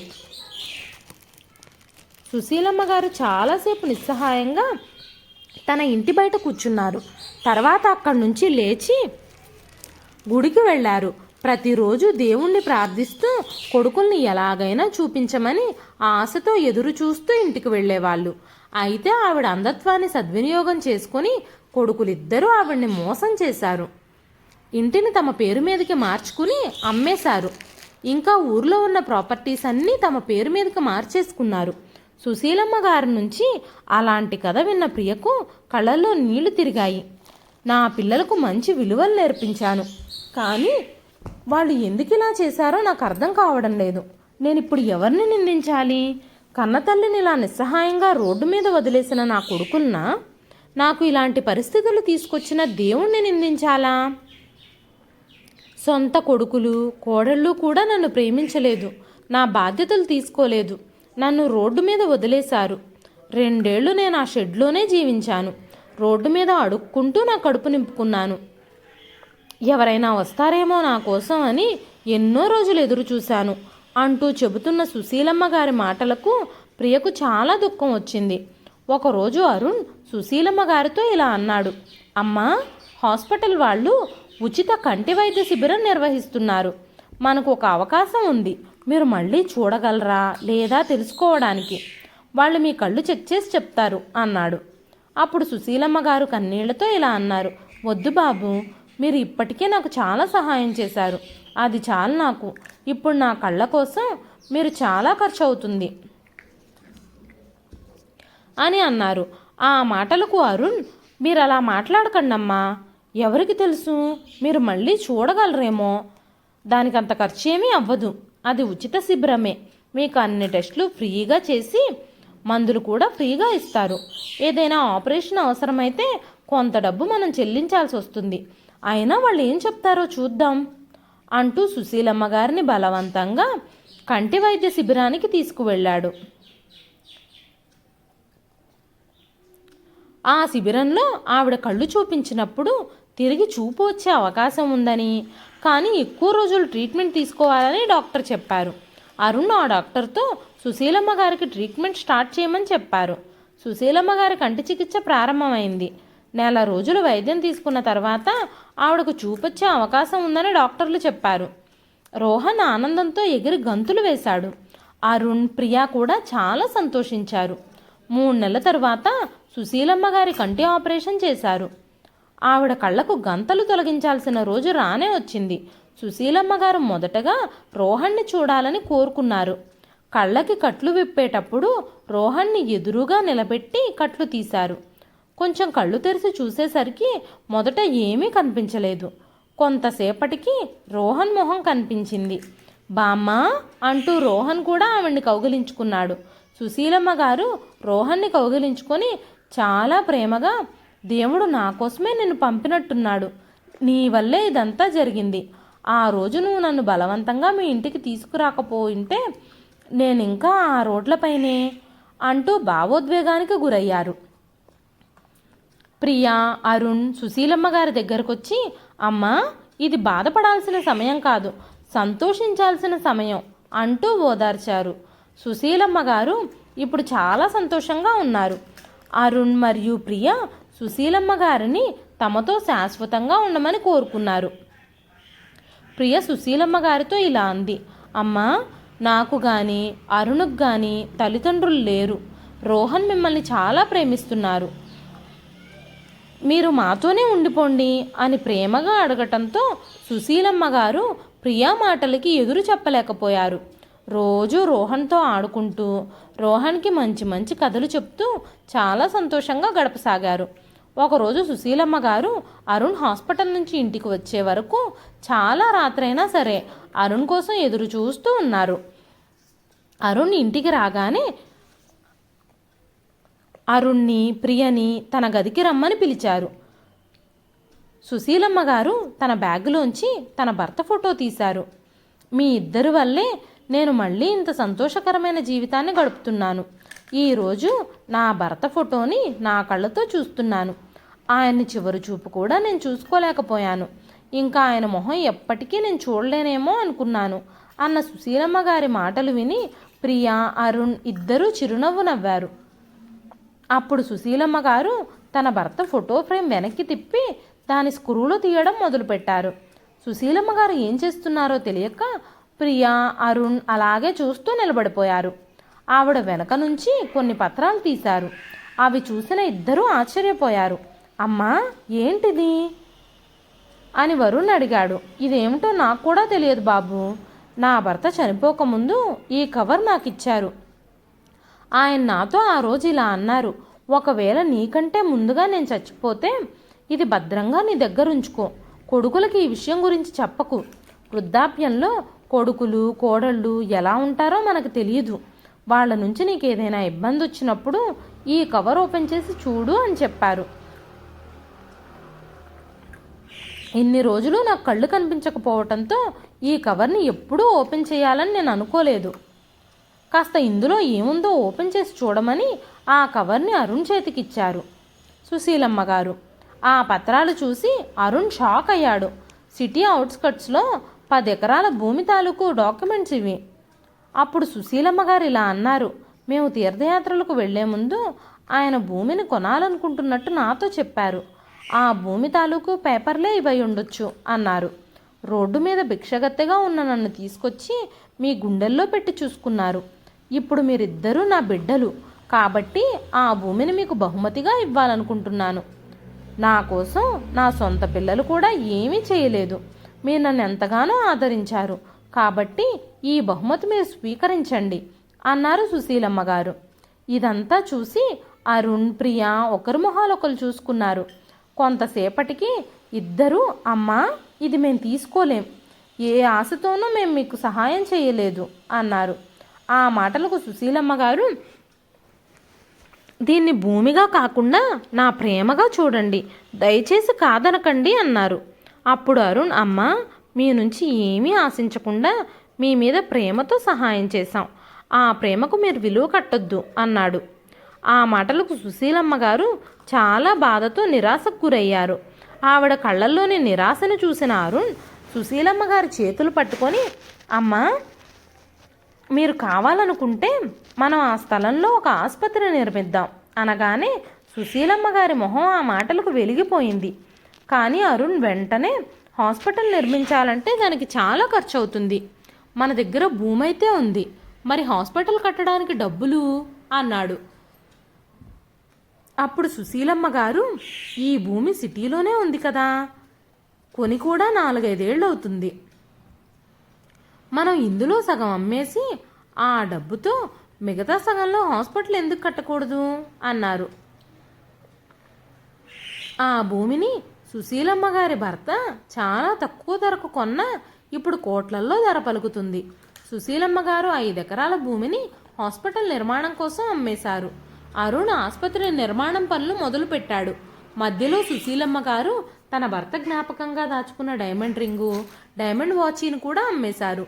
Speaker 1: సుశీలమ్మ గారు చాలాసేపు నిస్సహాయంగా తన ఇంటి బయట కూర్చున్నారు. తర్వాత అక్కడి నుంచి లేచి గుడికి వెళ్ళారు. ప్రతిరోజు దేవుణ్ణి ప్రార్థిస్తూ కొడుకుల్ని ఎలాగైనా చూపించమని ఆశతో ఎదురు చూస్తూ ఇంటికి వెళ్ళేవాళ్ళు. అయితే ఆవిడ అంధత్వాన్ని సద్వినియోగం చేసుకుని కొడుకులిద్దరూ ఆవిడ్ని మోసం చేశారు. ఇంటిని తమ పేరు మీదకి మార్చుకుని అమ్మేశారు. ఇంకా ఊర్లో ఉన్న ప్రాపర్టీస్ అన్నీ తమ పేరు మీదకి మార్చేసుకున్నారు. సుశీలమ్మ గారి నుంచి అలాంటి కథ విన్న ప్రియకు కళ్ళల్లో నీళ్లు తిరిగాయి. నా పిల్లలకు మంచి విలువలు నేర్పించాను, కానీ వాళ్ళు ఎందుకు ఇలా చేశారో నాకు అర్థం కావడం లేదు. నేను ఇప్పుడు ఎవరిని నిందించాలి? కన్నతల్లిని ఇలా నిస్సహాయంగా రోడ్డు మీద వదిలేసిన నా కొడుకున్నా, నాకు ఇలాంటి పరిస్థితులు తీసుకొచ్చిన దేవుణ్ణి నిందించాలా? సొంత కొడుకులు కోడళ్ళు కూడా నన్ను ప్రేమించలేదు, నా బాధ్యతలు తీసుకోలేదు, నన్ను రోడ్డు మీద వదిలేశారు. 2 ఏళ్ళు నేను ఆ షెడ్లోనే జీవించాను. రోడ్డు మీద అడుక్కుంటూ నా కడుపు నింపుకున్నాను. ఎవరైనా వస్తారేమో నా కోసం అని ఎన్నో రోజులు ఎదురు చూశాను అంటూ చెబుతున్న సుశీలమ్మ గారి మాటలకు ప్రియకు చాలా దుఃఖం వచ్చింది. ఒకరోజు అరుణ్ సుశీలమ్మ గారితో ఇలా అన్నాడు, అమ్మా, హాస్పిటల్ వాళ్ళు ఉచిత కంటి వైద్య శిబిరం నిర్వహిస్తున్నారు. మనకు ఒక అవకాశం ఉంది. మీరు మళ్ళీ చూడగలరా లేదా తెలుసుకోవడానికి. వాళ్ళు మీ కళ్ళు చెక్ చేసి చెప్తారు అన్నాడు. అప్పుడు సుశీలమ్మ గారు కన్నీళ్లతో ఇలా అన్నారు, వద్దు బాబు, మీరు ఇప్పటికే నాకు చాలా సహాయం చేశారు. అది చాలు నాకు. ఇప్పుడు నా కళ్ళ కోసం మీరు చాలా ఖర్చు అవుతుంది అని అన్నారు. ఆ మాటలకు అరుణ్, మీరు అలా మాట్లాడకండమ్మా, ఎవరికి తెలుసు, మీరు మళ్ళీ చూడగలరేమో. దానికంత ఖర్చు ఏమీ అవ్వదు. అది ఉచిత శిబిరమే. మీకు అన్ని టెస్టులు ఫ్రీగా చేసి మందులు కూడా ఫ్రీగా ఇస్తారు. ఏదైనా ఆపరేషన్ అవసరమైతే కొంత డబ్బు మనం చెల్లించాల్సి వస్తుంది. అయినా వాళ్ళు ఏం చెప్తారో చూద్దాం అంటూ సుశీలమ్మ గారిని బలవంతంగా కంటి వైద్య శిబిరానికి తీసుకువెళ్ళాడు. ఆ శిబిరంలో ఆవిడ కళ్ళు చూపించినప్పుడు తిరిగి చూపు వచ్చే అవకాశం ఉందని, కానీ ఎక్కువ రోజులు ట్రీట్మెంట్ తీసుకోవాలని డాక్టర్ చెప్పారు. అరుణ్ ఆ డాక్టర్తో సుశీలమ్మ గారికి ట్రీట్మెంట్ స్టార్ట్ చేయమని చెప్పారు. సుశీలమ్మ గారి కంటి చికిత్స ప్రారంభమైంది. 1 నెల రోజులు వైద్యం తీసుకున్న తర్వాత ఆవిడకు చూపొచ్చే అవకాశం ఉందని డాక్టర్లు చెప్పారు. రోహన్ ఆనందంతో ఎగిరి గంతులు వేశాడు. అరుణ్, ప్రియా కూడా చాలా సంతోషించారు. 3 నెలల తర్వాత సుశీలమ్మ గారి కంటి ఆపరేషన్ చేశారు. ఆవిడ కళ్ళకు గంతలు తొలగించాల్సిన రోజు రానే వచ్చింది. సుశీలమ్మ గారు మొదటగా రోహన్ని చూడాలని కోరుకున్నారు. కళ్ళకి కట్లు విప్పేటప్పుడు రోహన్ని ఎదురుగా నిలబెట్టి కట్లు తీశారు. కొంచెం కళ్ళు తెరిచి చూసేసరికి మొదట ఏమీ కనిపించలేదు. కొంతసేపటికి రోహన్ మొహం కనిపించింది. బామ్మా అంటూ రోహన్ కూడా ఆవిడ్ని కౌగిలించుకున్నాడు. సుశీలమ్మ గారు రోహన్ని కౌగిలించుకొని చాలా ప్రేమగా, దేవుడు నా కోసమే నిన్ను పంపినట్టున్నాడు. నీ వల్లే ఇదంతా జరిగింది. ఆ రోజు నువ్వు నన్ను బలవంతంగా మీ ఇంటికి తీసుకురాకపోయింటే నేనింకా ఆ రోడ్లపైనే అంటూ భావోద్వేగానికి గురయ్యారు. ప్రియా, అరుణ్ సుశీలమ్మ గారి దగ్గరకొచ్చి, అమ్మా ఇది బాధపడాల్సిన సమయం కాదు, సంతోషించాల్సిన సమయం అంటూ ఓదార్చారు. సుశీలమ్మ గారు ఇప్పుడు చాలా సంతోషంగా ఉన్నారు. అరుణ్ మరియు ప్రియ సుశీలమ్మ గారిని తమతో శాశ్వతంగా ఉండమని కోరుకున్నారు. ప్రియ సుశీలమ్మ గారితో ఇలా అంది, అమ్మా నాకు కానీ అరుణ్కు కానీ తల్లిదండ్రులు లేరు. రోహన్ మిమ్మల్ని చాలా ప్రేమిస్తున్నారు. మీరు మాతోనే ఉండిపోండి అని ప్రేమగా అడగటంతో సుశీలమ్మ గారు ప్రియా మాటలకి ఎదురు చెప్పలేకపోయారు. రోజు రోహన్తో ఆడుకుంటూ రోహన్కి మంచి మంచి కథలు చెప్తూ చాలా సంతోషంగా గడపసాగారు. ఒకరోజు సుశీలమ్మ గారు అరుణ్ హాస్పిటల్ నుంచి ఇంటికి వచ్చే వరకు చాలా రాత్రైనా సరే అరుణ్ కోసం ఎదురు చూస్తూ ఉన్నారు. అరుణ్ ఇంటికి రాగానే అరుణ్ని, ప్రియని తన గదికి రమ్మని పిలిచారు. సుశీలమ్మ గారు తన బ్యాగులోంచి తన భర్త ఫోటో తీశారు. మీ ఇద్దరి వల్లే నేను మళ్ళీ ఇంత సంతోషకరమైన జీవితాన్ని గడుపుతున్నాను. ఈరోజు నా భర్త ఫోటోని నా కళ్ళతో చూస్తున్నాను. ఆయన్ని చివరి చూపు కూడా నేను చూసుకోలేకపోయాను. ఇంకా ఆయన మొహం ఎప్పటికీ నేను చూడలేనేమో అనుకున్నాను అన్న సుశీలమ్మ గారి మాటలు విని ప్రియా, అరుణ్ ఇద్దరూ చిరునవ్వు నవ్వారు. అప్పుడు సుశీలమ్మ గారు తన భర్త ఫోటో ఫ్రేమ్ వెనక్కి తిప్పి దాని స్క్రూలు తీయడం మొదలుపెట్టారు. సుశీలమ్మ గారు ఏం చేస్తున్నారో తెలియక ప్రియా, అరుణ్ అలాగే చూస్తూ నిలబడిపోయారు. ఆవిడ వెనక నుంచి కొన్ని పత్రాలు తీశారు. అవి చూసిన ఇద్దరూ ఆశ్చర్యపోయారు. అమ్మా ఏంటిది అని వరుణ్ అడిగాడు. ఇదేమిటో నాకు కూడా తెలియదు బాబు. నా భర్త చనిపోకముందు ఈ కవర్ నాకు ఇచ్చారు. ఆయన నాతో ఆ రోజు ఇలా అన్నారు, ఒకవేళ నీకంటే ముందుగా నేను చచ్చిపోతే ఇది భద్రంగా నీ దగ్గర ఉంచుకో. కొడుకులకి ఈ విషయం గురించి చెప్పకు. వృద్ధాప్యంలో కొడుకులు, కోడళ్ళు ఎలా ఉంటారో మనకు తెలియదు. వాళ్ళ నుంచి నీకు ఏదైనా ఇబ్బంది వచ్చినప్పుడు ఈ కవర్ ఓపెన్ చేసి చూడు అని చెప్పారు. ఇన్ని రోజులు నాకు కళ్ళు కనిపించకపోవటంతో ఈ కవర్ని ఎప్పుడూ ఓపెన్ చేయాలని నేను అనుకోలేదు. కాస్త ఇందులో ఏముందో ఓపెన్ చేసి చూడమని ఆ కవర్ని అరుణ్ చేతికిచ్చారు సుశీలమ్మ గారు. ఆ పత్రాలు చూసి అరుణ్ షాక్ అయ్యాడు. సిటీ అవుట్స్కట్స్లో 10 ఎకరాల భూమి తాలూకు డాక్యుమెంట్స్ ఇవి. అప్పుడు సుశీలమ్మ గారు ఇలా అన్నారు, మేము తీర్థయాత్రలకు వెళ్లే ముందు ఆయన భూమిని కొనాలనుకుంటున్నట్టు నాతో చెప్పారు. ఆ భూమి తాలూకు పేపర్లే ఇవై ఉండొచ్చు అన్నారు. రోడ్డు మీద భిక్షగత్తెగా ఉన్న నన్ను తీసుకొచ్చి మీ గుండెల్లో పెట్టి చూసుకున్నారు. ఇప్పుడు మీరిద్దరూ నా బిడ్డలు కాబట్టి ఆ భూమిని మీకు బహుమతిగా ఇవ్వాలనుకుంటున్నాను. నా కోసం నా సొంత పిల్లలు కూడా ఏమీ చేయలేదు. మీరు నన్ను ఎంతగానో ఆదరించారు కాబట్టి ఈ బహుమతి మీరు స్వీకరించండి అన్నారు సుశీలమ్మ గారు. ఇదంతా చూసి అరుణ్, ప్రియా ఒకరి మొహాలు ఒకరు చూసుకున్నారు. కొంతసేపటికి ఇద్దరూ, అమ్మా ఇది మేము తీసుకోలేం, ఏ ఆశతోనూ మేము మీకు సహాయం చేయలేదు అన్నారు. ఆ మాటలకు సుశీలమ్మ గారు, దీన్ని భూమిగా కాకుండా నా ప్రేమగా చూడండి, దయచేసి కాదనకండి అన్నారు. అప్పుడు అరుణ్, అమ్మ మీ నుంచి ఏమీ ఆశించకుండా మీ మీద ప్రేమతో సహాయం చేశాం, ఆ ప్రేమకు మీరు విలువ కట్టొద్దు అన్నాడు. ఆ మాటలకు సుశీలమ్మ గారు చాలా బాధతో నిరాశకు గురయ్యారు. ఆవిడ కళ్ళల్లోని నిరాశను చూసిన అరుణ్ సుశీలమ్మ గారి చేతులు పట్టుకొని, అమ్మా మీరు కావాలనుకుంటే మనం ఆ స్థలంలో ఒక ఆసుపత్రి నిర్మిద్దాం అనగానే సుశీలమ్మ గారి మొహం ఆ మాటలకు వెలిగిపోయింది. కానీ అరుణ్ వెంటనే, హాస్పిటల్ నిర్మించాలంటే దానికి చాలా ఖర్చు అవుతుంది, మన దగ్గర భూమి అయితే ఉంది, మరి హాస్పిటల్ కట్టడానికి డబ్బులు అన్నాడు. అప్పుడు సుశీలమ్మ గారు, ఈ భూమి సిటీలోనే ఉంది కదా, కొని కూడా 4-5 ఏళ్ళు అవుతుంది, మనం ఇందులో సగం అమ్మేసి ఆ డబ్బుతో మిగతా సగంలో హాస్పిటల్ ఎందుకు కట్టకూడదు అన్నారు. ఆ భూమిని సుశీలమ్మ గారి భర్త చాలా తక్కువ ధరకు కొన్న ఇప్పుడు కోట్లల్లో ధర పలుకుతుంది. సుశీలమ్మ గారు 5 ఎకరాల భూమిని హాస్పిటల్ నిర్మాణం కోసం అమ్మేశారు. అరుణ్ ఆసుపత్రి నిర్మాణం పనులు మొదలుపెట్టాడు. మధ్యలో సుశీలమ్మ గారు తన భర్త జ్ఞాపకంగా దాచుకున్న డైమండ్ రింగు, డైమండ్ వాచీని కూడా అమ్మేశారు.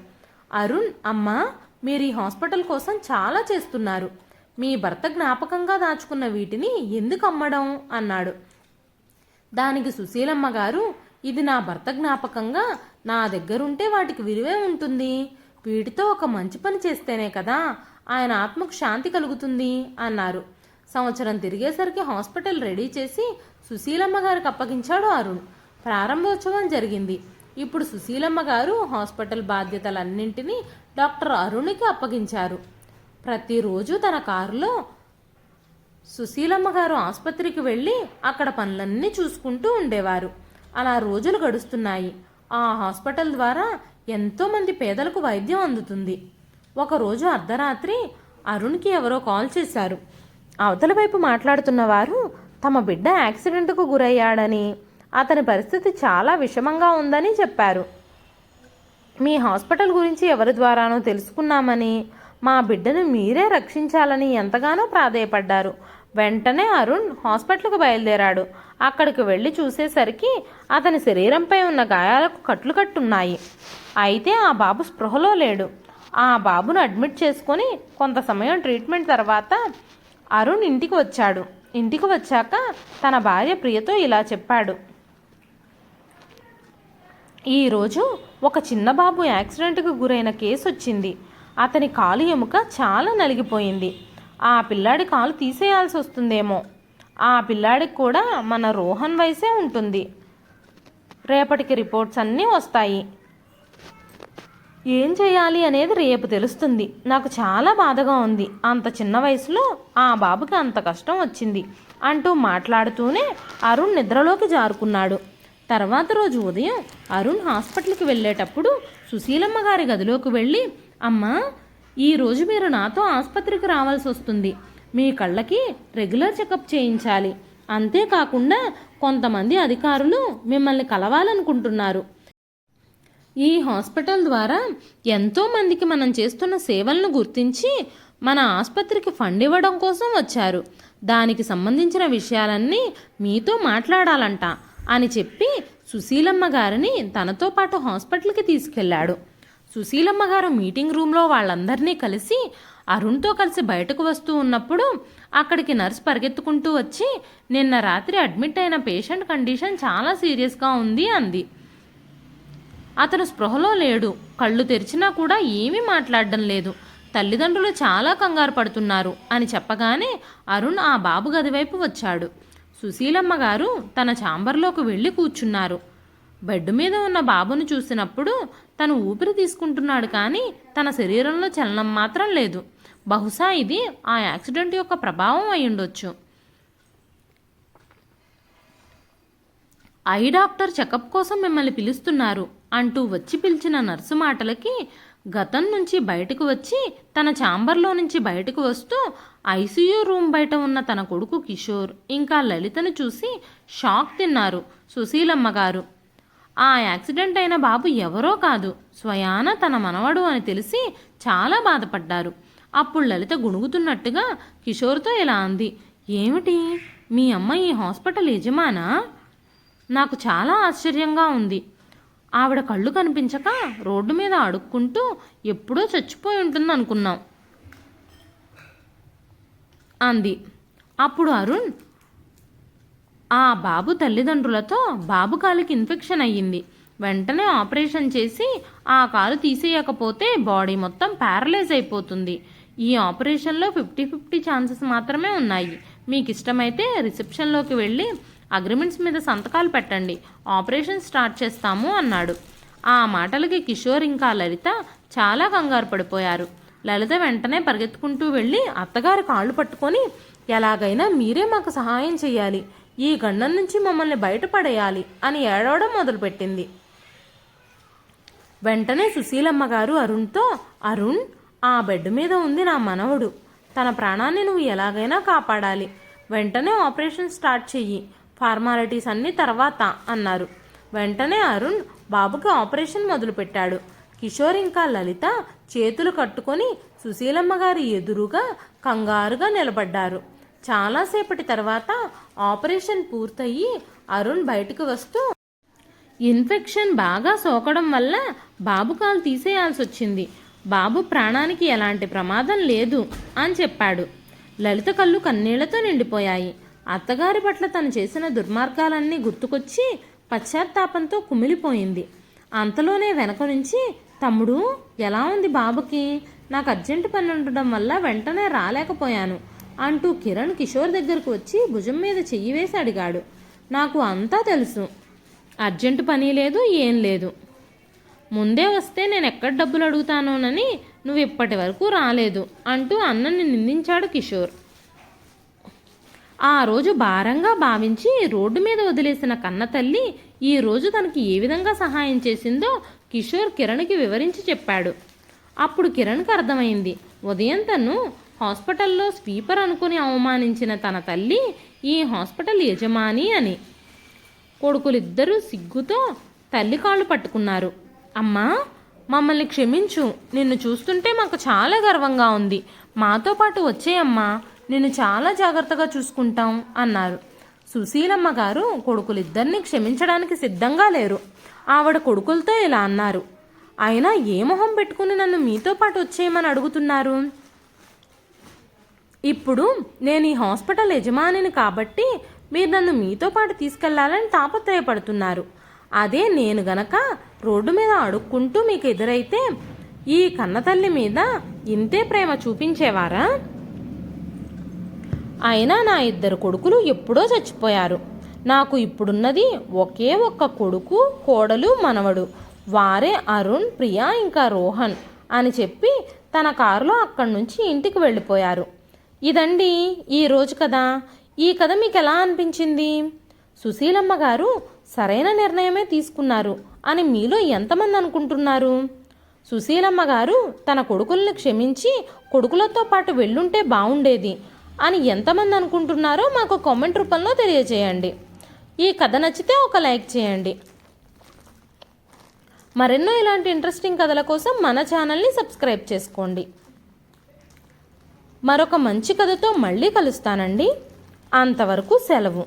Speaker 1: అరుణ్, అమ్మా, మీరు ఈ హాస్పిటల్ కోసం చాలా చేస్తున్నారు. మీ భర్త జ్ఞాపకంగా దాచుకున్న వీటిని ఎందుకు అమ్మడం అన్నాడు. దానికి సుశీలమ్మ గారు, ఇది నా భర్త జ్ఞాపకంగా నా దగ్గరుంటే వాటికి విలువే ఉంటుంది. వీటితో ఒక మంచి పని చేస్తేనే కదా ఆయన ఆత్మకు శాంతి కలుగుతుంది అన్నారు. సంవత్సరం తిరిగేసరికి హాస్పిటల్ రెడీ చేసి సుశీలమ్మ గారికి అప్పగించాడు అరుణ్. ప్రారంభోత్సవం జరిగింది. ఇప్పుడు సుశీలమ్మ గారు హాస్పిటల్ బాధ్యతలన్నింటినీ డాక్టర్ అరుణ్కి అప్పగించారు. ప్రతిరోజు తన కారులో సుశీలమ్మ గారు ఆసుపత్రికి వెళ్ళి అక్కడ పనులన్నీ చూసుకుంటూ ఉండేవారు. అలా రోజులు గడుస్తున్నాయి. ఆ హాస్పిటల్ ద్వారా ఎంతోమంది పేదలకు వైద్యం అందుతుంది. ఒకరోజు అర్ధరాత్రి అరుణ్కి ఎవరో కాల్ చేశారు. అవతల వైపు మాట్లాడుతున్న వారు తమ బిడ్డ యాక్సిడెంట్కు గురయ్యాడని, అతని పరిస్థితి చాలా విషమంగా ఉందని చెప్పారు. మీ హాస్పిటల్ గురించి ఎవరి ద్వారానో తెలుసుకున్నామని, మా బిడ్డను మీరే రక్షించాలని ఎంతగానో ప్రాధేయపడ్డారు. వెంటనే అరుణ్ హాస్పిటల్కు బయలుదేరాడు. అక్కడికి వెళ్ళి చూసేసరికి అతని శరీరంపై ఉన్న గాయాలకు కట్లు కట్టున్నాయి. అయితే ఆ బాబు స్పృహలో లేడు. ఆ బాబును అడ్మిట్ చేసుకొని కొంత సమయం ట్రీట్మెంట్ తర్వాత అరుణ్ ఇంటికి వచ్చాడు. ఇంటికి వచ్చాక తన భార్య ప్రియతో ఇలా చెప్పాడు. ఈరోజు ఒక చిన్న బాబు యాక్సిడెంట్కు గురైన కేసు వచ్చింది. అతని కాలు ఎముక చాలా నలిగిపోయింది. ఆ పిల్లాడి కాలు తీసేయాల్సి వస్తుందేమో. ఆ పిల్లాడికి కూడా మన రోహన్ వయసే ఉంటుంది. రేపటికి రిపోర్ట్స్ అన్నీ వస్తాయి. ఏం చేయాలి అనేది రేపు తెలుస్తుంది. నాకు చాలా బాధగా ఉంది. అంత చిన్న వయసులో ఆ బాబుకి అంత కష్టం వచ్చింది అంటూ మాట్లాడుతూనే అరుణ్ నిద్రలోకి జారుకున్నాడు. తర్వాత రోజు ఉదయం అరుణ్ హాస్పిటల్కి వెళ్ళేటప్పుడు సుశీలమ్మ గారి గదిలోకి వెళ్ళి, అమ్మా, ఈరోజు మీరు నాతో ఆసుపత్రికి రావాల్సి వస్తుంది. మీ కళ్ళకి రెగ్యులర్ చెకప్ చేయించాలి. అంతేకాకుండా కొంతమంది అధికారులు మిమ్మల్ని కలవాలనుకుంటున్నారు. ఈ హాస్పిటల్ ద్వారా ఎంతోమందికి మనం చేస్తున్న సేవలను గుర్తించి మన ఆసుపత్రికి ఫండ్ ఇవ్వడం కోసం వచ్చారు. దానికి సంబంధించిన విషయాలన్నీ మీతో మాట్లాడాలంట అని చెప్పి సుశీలమ్మ గారిని తనతో పాటు హాస్పిటల్కి తీసుకెళ్లాడు. సుశీలమ్మ గారు మీటింగ్ రూమ్లో వాళ్ళందరినీ కలిసి అరుణ్తో కలిసి బయటకు వస్తూ ఉన్నప్పుడు అక్కడికి నర్స్ పరిగెత్తుకుంటూ వచ్చి, నిన్న రాత్రి అడ్మిట్ అయిన పేషెంట్ కండిషన్ చాలా సీరియస్గా ఉంది అంది. అతను స్పృహలో లేడు. కళ్ళు తెరిచినా కూడా ఏమీ మాట్లాడడం లేదు. తల్లిదండ్రులు చాలా కంగారు పడుతున్నారు అని చెప్పగానే అరుణ్ ఆ బాబు గది వైపు వచ్చాడు. సుశీలమ్మ గారు తన ఛాంబర్లోకి వెళ్ళి కూర్చున్నారు. బెడ్ మీద ఉన్న బాబును చూసినప్పుడు తను ఊపిరి తీసుకుంటున్నాడు, కానీ తన శరీరంలో చలనం మాత్రం లేదు. బహుశా ఇది ఆ యాక్సిడెంట్ యొక్క ప్రభావం అయి ఉండొచ్చు. ఐ డాక్టర్ చెకప్ కోసం మిమ్మల్ని పిలుస్తున్నారు అంటూ వచ్చి పిలిచిన నర్సు మాటలకి గతం నుంచి బయటకు వచ్చి తన ఛాంబర్లో నుంచి బయటకు వస్తూ ఐసీయూ రూమ్ బయట ఉన్న తన కొడుకు కిషోర్ ఇంకా లలితను చూసి షాక్ తిన్నారు సుశీలమ్మ గారు. ఆ యాక్సిడెంట్ అయిన బాబు ఎవరో కాదు, స్వయాన తన మనవడు అని తెలిసి చాలా బాధపడ్డారు. అప్పుడు లలిత గుణుగుతున్నట్టుగా కిషోర్తో ఇలా అంది, ఏమిటి, మీ అమ్మ ఈ హాస్పిటల్ యజమానా? నాకు చాలా ఆశ్చర్యంగా ఉంది. ఆవిడ కళ్ళు కనిపించక రోడ్డు మీద అడుక్కుంటూ ఎప్పుడో చచ్చిపోయి ఉంటుంది అనుకున్నాం అంది. అప్పుడు అరుణ్, ఆ బాబు తల్లిదండ్రులతో బాబు కాలుకి ఇన్ఫెక్షన్ అయ్యింది. వెంటనే ఆపరేషన్ చేసి ఆ కాలు తీసేయకపోతే బాడీ మొత్తం ప్యారలైజ్ అయిపోతుంది. ఈ ఆపరేషన్లో 50-50 ఛాన్సెస్ మాత్రమే ఉన్నాయి. మీకు ఇష్టమైతే రిసెప్షన్లోకి వెళ్ళి అగ్రిమెంట్స్ మీద సంతకాలు పెట్టండి, ఆపరేషన్ స్టార్ట్ చేస్తాము అన్నాడు. ఆ మాటలకి కిషోర్ ఇంకా లలిత చాలా కంగారు పడిపోయారు. లలిత వెంటనే పరిగెత్తుకుంటూ వెళ్ళి అత్తగారి కాళ్ళు పట్టుకొని, ఎలాగైనా మీరే మాకు సహాయం చేయాలి, ఈ గండం నుంచి మమ్మల్ని బయటపడేయాలి అని ఏడవడం మొదలుపెట్టింది. వెంటనే సుశీలమ్మ గారు అరుణ్తో, అరుణ్, ఆ బెడ్ మీద ఉంది నా మనవడు. తన ప్రాణాన్ని నువ్వు ఎలాగైనా కాపాడాలి. వెంటనే ఆపరేషన్ స్టార్ట్ చెయ్యి. ఫార్మాలిటీస్ అన్నీ తర్వాత అన్నారు. వెంటనే అరుణ్ బాబుకి ఆపరేషన్ మొదలుపెట్టాడు. కిషోర్ ఇంకా లలిత చేతులు కట్టుకొని సుశీలమ్మ గారి ఎదురుగా కంగారుగా నిలబడ్డారు. చాలాసేపటి తర్వాత ఆపరేషన్ పూర్తయి అరుణ్ బయటకు వస్తూ, ఇన్ఫెక్షన్ బాగా సోకడం వల్ల బాబు కాలు తీసేయాల్సి వచ్చింది. బాబు ప్రాణానికి ఎలాంటి ప్రమాదం లేదు అని చెప్పాడు. లలిత కళ్ళు కన్నీళ్లతో నిండిపోయాయి. అత్తగారి పట్ల తను చేసిన దుర్మార్గాలన్నీ గుర్తుకొచ్చి పశ్చాత్తాపంతో కుమిలిపోయింది. అంతలోనే వెనక నుంచి, తమ్ముడు ఎలా ఉంది బాబుకి? నాకు అర్జెంటు పని ఉండడం వల్ల వెంటనే రాలేకపోయాను అంటూ కిరణ్ కిషోర్ దగ్గరకు వచ్చి భుజం మీద చెయ్యి వేసి అడిగాడు. నాకు అంతా తెలుసు. అర్జెంటు పని లేదు, ఏం లేదు. ముందే వస్తే నేను ఎక్కడ డబ్బులు అడుగుతానోనని నువ్వు ఇప్పటి వరకు రాలేదు అంటూ అన్నని నిందించాడు కిషోర్. ఆ రోజు భారంగా భావించి రోడ్డు మీద వదిలేసిన కన్నతల్లి ఈ రోజు తనకి ఏ విధంగా సహాయం చేసిందో కిషోర్ కిరణ్కి వివరించి చెప్పాడు. అప్పుడు కిరణ్కి అర్థమైంది, ఉదయం తను హాస్పిటల్లో స్వీపర్ అనుకుని అవమానించిన తన తల్లి ఈ హాస్పిటల్ యజమాని అని. కొడుకులిద్దరూ సిగ్గుతో తల్లి కాళ్ళు పట్టుకున్నారు. అమ్మా, మమ్మల్ని క్షమించు. నిన్ను చూస్తుంటే మాకు చాలా గర్వంగా ఉంది. మాతో పాటు వచ్చేయమ్మా, నిన్ను చాలా జాగ్రత్తగా చూసుకుంటాం అన్నారు. సుశీలమ్మ గారు కొడుకులిద్దరిని క్షమించడానికి సిద్ధంగా లేరు. ఆవిడ కొడుకులతో ఇలా అన్నారు, అయినా ఏ మొహం పెట్టుకుని నన్ను మీతో పాటు వచ్చేయమని అడుగుతున్నారు? ఇప్పుడు నేను ఈ హాస్పిటల్ యజమానిని కాబట్టి మీరు నన్ను మీతో పాటు తీసుకెళ్లాలని తాపత్రయపడుతున్నారు. అదే నేను గనక రోడ్డు మీద అడుక్కుంటూ మీకు ఎదురైతే ఈ కన్నతల్లి మీద ఇంతే ప్రేమ చూపించేవారా? అయినా నా ఇద్దరు కొడుకులు ఎప్పుడో చచ్చిపోయారు. నాకు ఇప్పుడున్నది ఒకే ఒక్క కొడుకు, కోడలు, మనవడు. వారే అరుణ్, ప్రియా ఇంకా రోహన్ అని చెప్పి తన కారులో అక్కడి నుంచి ఇంటికి వెళ్ళిపోయారు. ఇదండి ఈరోజు కథ. ఈ కథ మీకు ఎలా అనిపించింది? సుశీలమ్మ గారు సరైన నిర్ణయమే తీసుకున్నారు అని మీలో ఎంతమంది అనుకుంటున్నారు? సుశీలమ్మ గారు తన కొడుకుల్ని క్షమించి కొడుకులతో పాటు వెళ్ళుంటే బాగుండేది అని ఎంతమంది అనుకుంటున్నారో మాకు కామెంట్ రూపంలో తెలియజేయండి. ఈ కథ నచ్చితే ఒక లైక్ చేయండి. మరెన్నో ఇలాంటి ఇంట్రెస్టింగ్ కథల కోసం మన ఛానల్ని సబ్స్క్రైబ్ చేసుకోండి. మరొక మంచి కథతో మళ్ళీ కలుస్తానండి. అంతవరకు సెలవు.